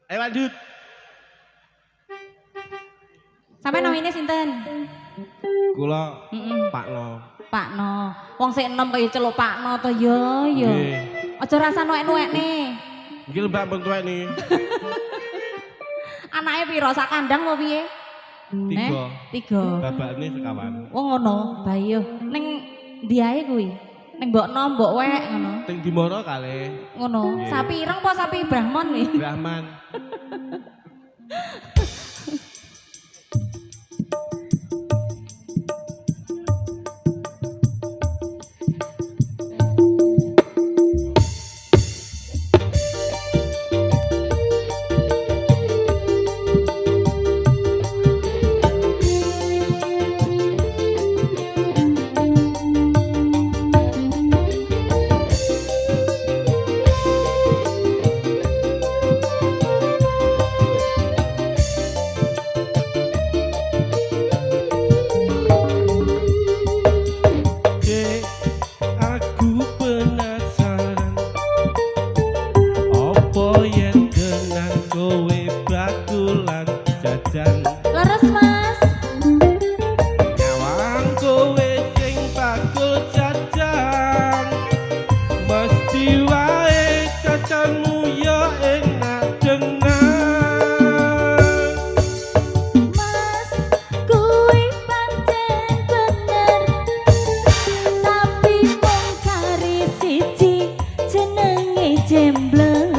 Ayo lanjut. Sampai namanya sinten? Kula Pakno. Pakno. Wong sik enom kaya celuk Pakno to ya ya. Aja rasa nuwek-nuwekne. Iki Mbak bentuke nih. Anake piro sak kandang apa piye? 3. Babakne sekawan. Oh ngono. Bayo. Ning ndi ae kuwi? Ning mbokno mbok wek ngono. Ting dimana kalih. Ngono. Sapi ireng apa sapi Brahman kuwi? Brahman. Leres Mas. Nyawang kowe sing bakul jajan. Mesti wae jajanmu ya enak dengan. Mas, kuwi pancen bener. Tapi mung kari siji jenenge jembleng.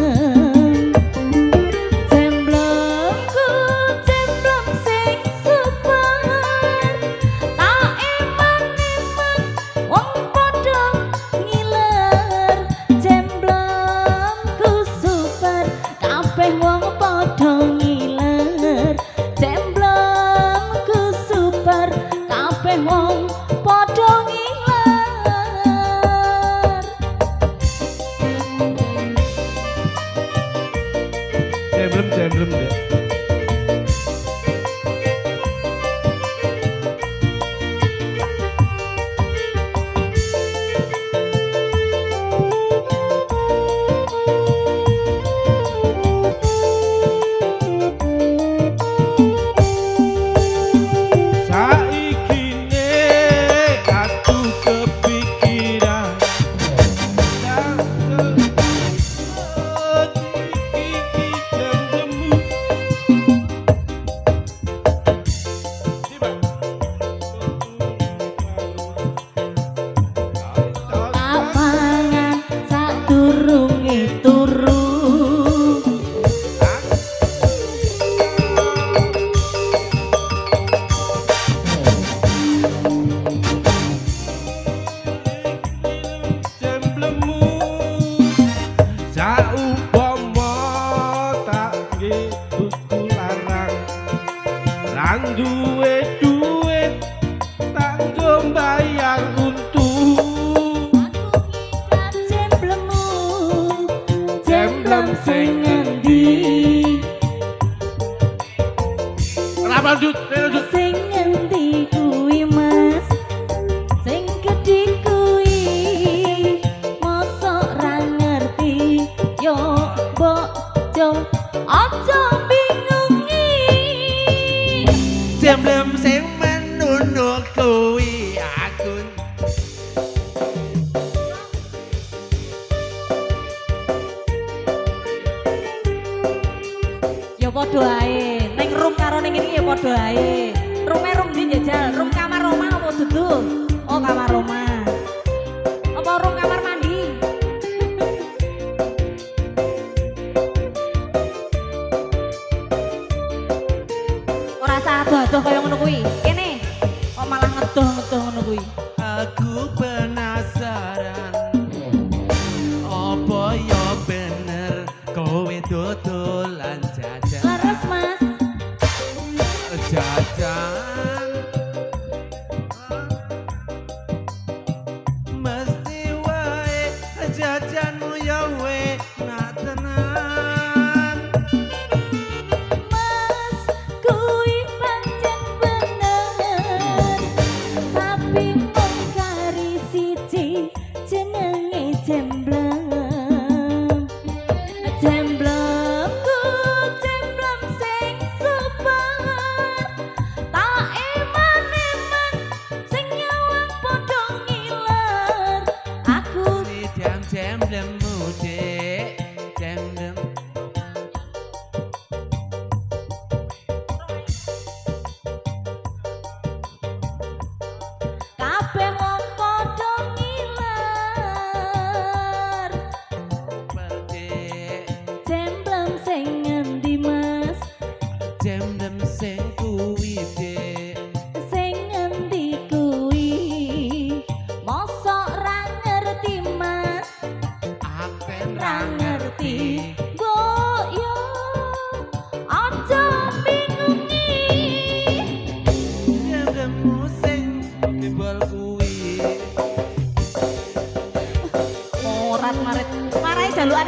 Jemblem deh. Duwe duit tak bayar untung. Jemblemu, jemblem sing endi? Ora lanjut, lanjut. Sing endi kuwi Mas? Sing gedhi kuwi. Mosok ra ngerti yo bojo. Aja jemblem sing menunuk kuwi aku. Ya padha ae. Ning room karo ning iki ya padha ae. Rume room ndi njajal? Room kamar Roma apa dudu? Oh, kamar Roma. Apa room kamar mandi? Ora usah adoh-adoh kaya ngono kuwi. Kene kok malah ngedoh-ngedoh ngono kuwi. Aku penasaran. Apa ya bener kowe dodolan jajan? Leres Mas. Jajan. Mesti wae jajanmu ya enak tenan. Mas, kuwi pancen bener. Tapi mung kari siji jenenge jembleng. Jemblengku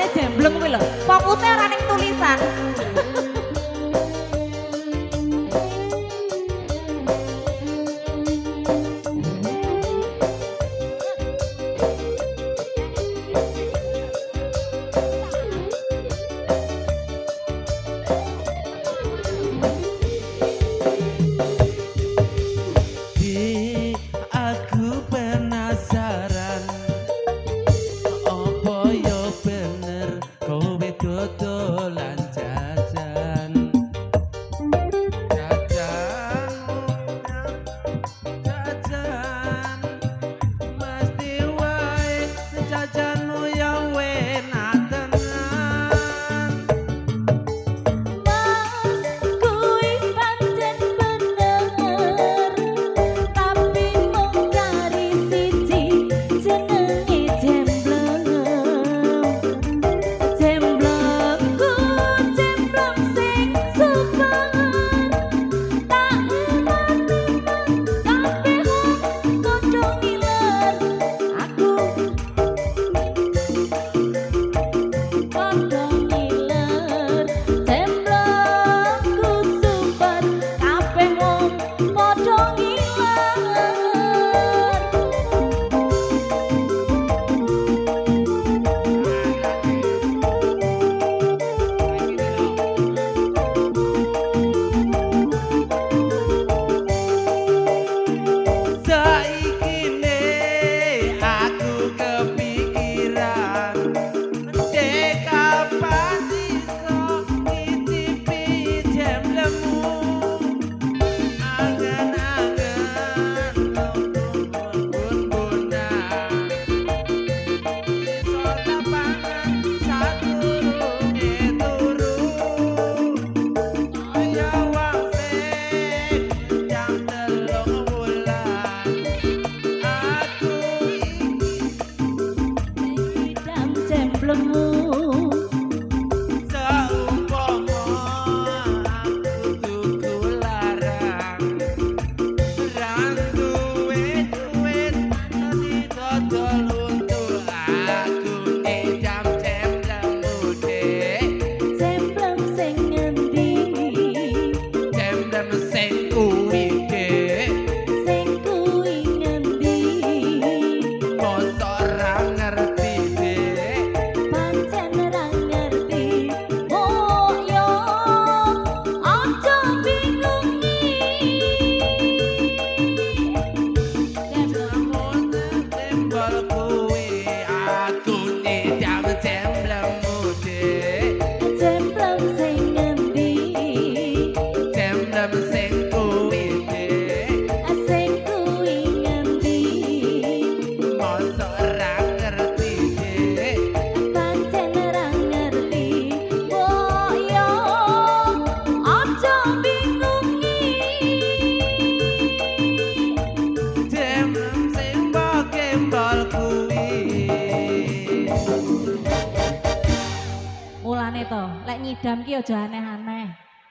bahasane jembleng kuwi lho. Fokusnya ora ning tulisan. Di aku penasaran opo yo bener kowe dodolan jajan jajan mesti wae jajanmu yo enak tenan. Mas kuwi pancen bener tapi mung dari siji jenenge jembleng jemblengku jembleng sing super tak eman-eman kabeh padha ngiler aku padha ngiler jemblengku super kabeh wong padha ngiler Saikine aku kepikiran dek kapan iso ngicipi jemblemu angen-angen bun-bunan iso tapangan sadurunge turu kaya wong sing jam 3 wulan aku iki idam jemblengmu saumpama aku tuku larang ran duwe duit dadi dodol untuk aku ngidam jemblengmu dek jembleng sing ngendi jemblem sing kuwi dek sing kuwi ngendi mosok ora ngerti dek pancen ora ngerti oh yo aja bingungi namun tembal kuwi aku ngidam jemblengmu dek jembleng sing ngendi jemblem sing kuwi dek sing kuwi ngendi mosok ora ngerti dek pancen ora ngerti oh yo aja bingungi jemblem sing mbok kuwi mulane to lek nyidam ki aja aneh-aneh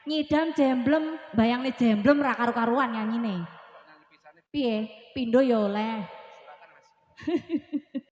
nyidam jemblem bayangne jemblem ra karo-karuan nyanyine piye pindho ya oleh